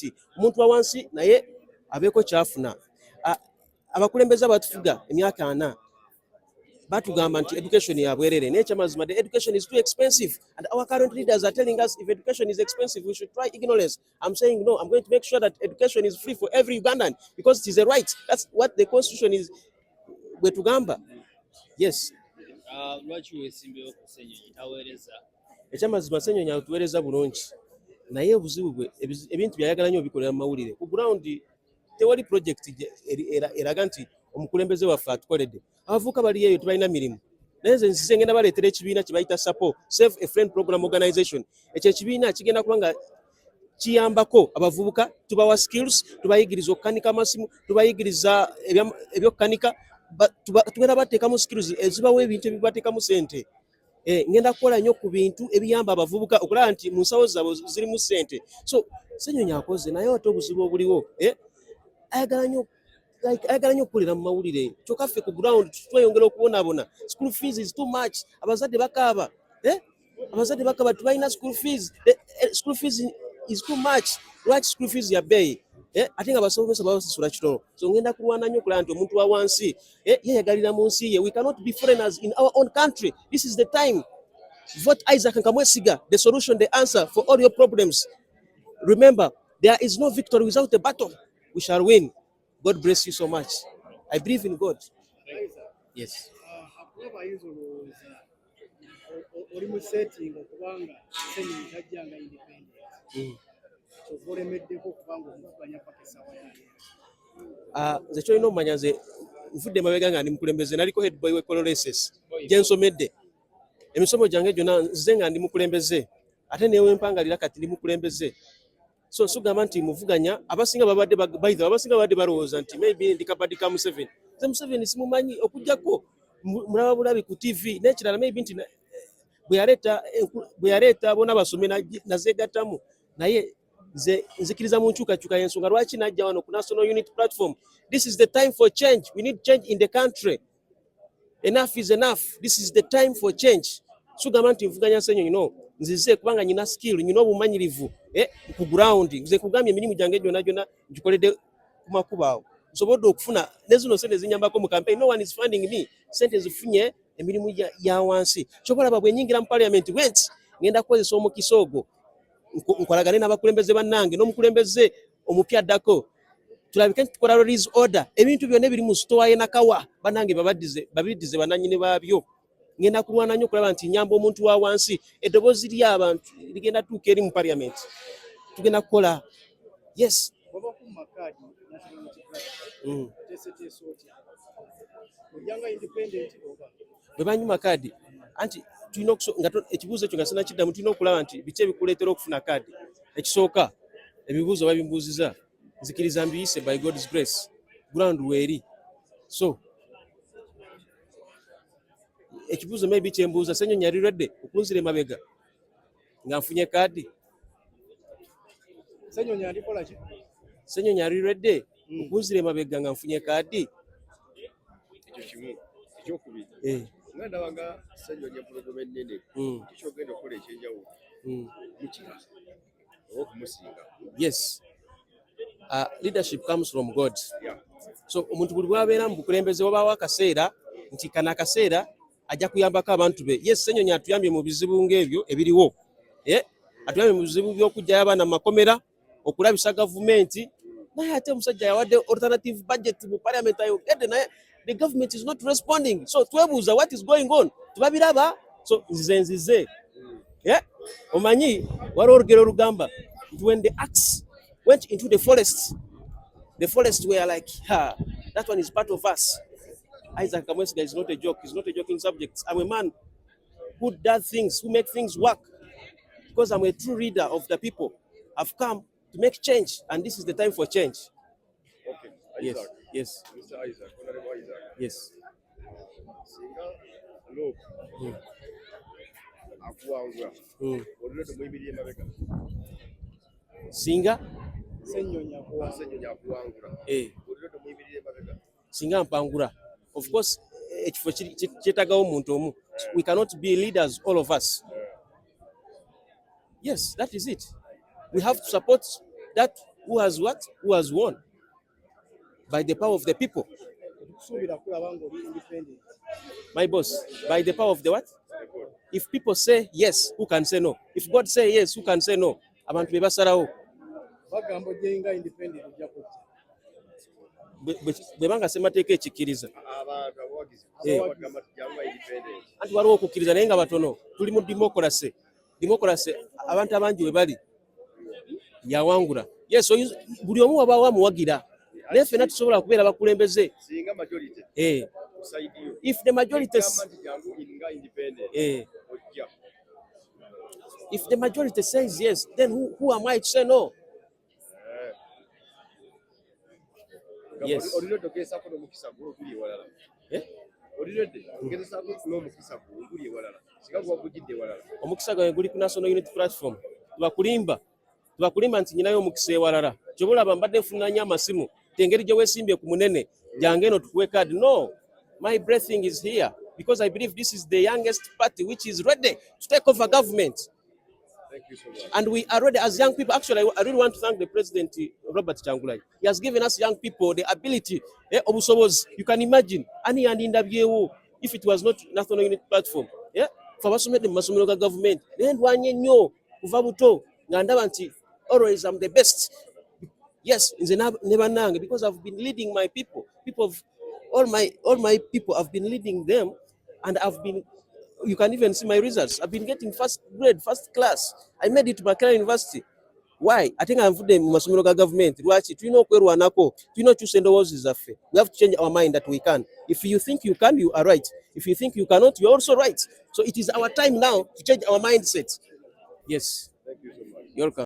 nti omuntu wa wansi naye abeeko kyafuna. Abakulembeze abatufuga emyaka 4 batugamba nti education ya bwerere naye kyamazima the education is too expensive and our current leaders are telling us if education is expensive we should try ignorance. I'm saying no, I'm going to make sure that education is free for every Ugandan because it is a right. That's what the constitution is bwetugamba. Yes. Lwaki weesimbayo ku Ssenyonyi taweereza? Ekyamazima Ssenyonyi atuweereza bulungi naye obuzibu bwe ebintu byayagala nnyo obikolera mu mawulire ku ground tewali project eraga nti omukulembeze waffe atukoledde. Abavubuka bali eyo tebalina mirimu naye nze nsize ngenda baleetera ekibiina kye bayita SAPO, Save a Friend Program Organization. Ekyo ekibiina kigenda kubanga kiyambako abavubuka tubawa skills, tubayigiriza okukanika amasimu, tubayigiriza ebyokukanika, tugenda bateekamu skills ezibawo ebintu ebibateekamu sente. Ngenda kukola nnyo ku bintu ebiyamba abavubuka okulaba nti mu nsawo zaabwe zirimu sente. So Ssenyonyi akoze naye ate obuzibu obuliwo ayagala nnyo okukolera mu mawulire kyokka ffe ku ground tweyongera okubonaabona. School fees is too much. Abazadde bakaaba tebalina school fees. School fees is too much. Lwaki school fees ya bbeeyi ate nga abasomesa babasasula kitono? So ngenda kulwana nnyo okulaba nti omuntu wa wansi yeyagalira mu nsi ye. We cannot be foreigners in our own country. This is the time. Vote Isaac Nkamwesiga, the solution, the answer for all your problems. Remember, there is no victory without a battle. We shall win. God bless you so much. I believe in God. Yes. Nze kyolina omumanya nze nvudde mabega nga ndi mukulembeze naliko head boy we Coloreses gye nsomedde emisomo gyange gyonna nzize nga ndi mukulembeze ate newe mpangalira kati ndi mukulembeze. So sugamba nti muvuganya abasinga babadde balowooza nti maybe ndi kabadika Museveni. Nze Museveni simumanyi okujjako mulaba bulabi ku TV n'ekirala maybe nti bwe yaleeta bona basome nazeegattamu naye nzikiriza mu nkyukakyuka y'ensonga lwaki najja wano ku National Unity Platform. This is the time for change. We need change in the country. Enough is enough. This is the time for change. Sugamba nti nvuganya Ssenyonyi no nzize kubanga nyina skill, nyina obumanyirivu ku ground. Nze kugambye emirimu gyange gyonna ngikoledde ku makubo awo. Nsobodde okufuna ne zino sente zinyambako mu campaign. No one is funding me. Sente zifunye emirimu ya wansi. Kyobalaba bwe nyingira mu parliament bwenti ngenda kukozesa omukisa ogwo nkolagane n'abakulembeze bannange n'omukulembeze omupya addako tulabike nti tukola release order. Ebintu byonna ebiri mu store ye Nakawa bannange babiddize bannannyini baabyo. Ngenda kulwana nnyo okulaba nti nyamba omuntu wa wansi. Eddoboozi ly'abantu ligenda tuuka eri mu parliament. Tugenda kukola. Yes. Bwe banyuma kaadi anti tulina ekibuuzo ekyo nga sinakiddamu tulina okulaba nti biki ebikuleetera okufuna kaadi. Ekisooka ebibuuzo babimbuuziza nzikiriza mbiyise by God's grace ground weeri. So ekibuuzo maybe kyembuuza Ssenyonyi yali ready okunzira emabega nga nfunye kaadi. Ssenyonyi yali ready okunzira emabega nga nfunye kaadi. Ekyo kimu ekyokubiri ndabanga Ssenyonyi pulogulamu ennene kikyogenda okukola ekyenjawulo mukira oba okumusinga. Yes. Leadership comes from God. So omuntu buli bwabeera mu bukulembeze wabaawo akaseera nti kana akaseera ajja kuyambako abantu be. Yes, Ssenyonyi atuyambye mu bizibu ng'ebyo ebiriwo. Atuyambye mu bizibu by'okujjayo abaana mu makomera okulabisa gavumenti naye ate omusajja yawadde alternative budget mu parliament ayogedde naye the government is not responding. So twebuuza what is going on. Tubabiraba. So nzize. Omanyi waliwo olugero olugamba when the axe went into the forest were like, that one is part of us. Isaac Nkamwesiga is not a joke. He's not a joking subject. I'm a man who does things, who make things work. Because I'm a true leader of the people. I've come to make change, and this is the time for change. Okay. Yes. Isaac. Yes. Mr. Isaac, Honorable Isaac. Yes. Singa lo akuwangula olule tumuyimiriye emabega. Singa Ssenyonyi akuwangula olule tumuyimiriye emabega. Singa mpangula. Of course ekifo kyetagawo omuntu omu. We cannot be leaders all of us. Yes, that is it. We have to support that who has what? Who has won? By the power of the people. My boss, by the power of the what? If people say yes, who can say no? If God say yes, who can say no? Abantu bebasalawo. Bagambo jenga independent ojja kujja. Bwebanga semateeka ekikiriza. Abantu abawagizi bagamba tujjanga independent. Anti waliwo okukkiriza naye nga batono. Tuli mu democracy. Democracy abantu abangi we bali yawangula. Yes, buli omu wabaawo amuwagira. Naye ffenna tusobola kubeera bakulembeze. Singa majority. If the majority if the majority says yes, then who am I to say no? Yes. Omukisa gwange guli ku National Unity Platform. Tubakulimba nti nyinayo omukisa ewalala. Kyobulaba mbadde nfunanya amasimu. Tengeri gye weesimbye ku munene. Jange eno tukuwe card. No. My breathing is here because I believe this is the youngest party which is ready to take over government. Thank you so much. And we are ready as young people. Actually, I really want to thank the President, Robert Kyangulanyi. He has given us young people the ability. You can imagine, Ani and Indabyewo, if it was not National Unity Platform, for the Masumiro government, then one year, Uvabuto, Nandavanti, always I'm the best. Yes, in the Nebanang, because I've been leading my people. All my people, I've been leading them, and you can even see my results. I've been getting first grade, first class. I made it to Makerere University. Why? I think I'm for the Masumiro government. We have to change our mind that we can. If you think you can, you are right. If you think you cannot, you're also right. So it is our time now to change our mindset. Yes. Thank you so much. You're welcome.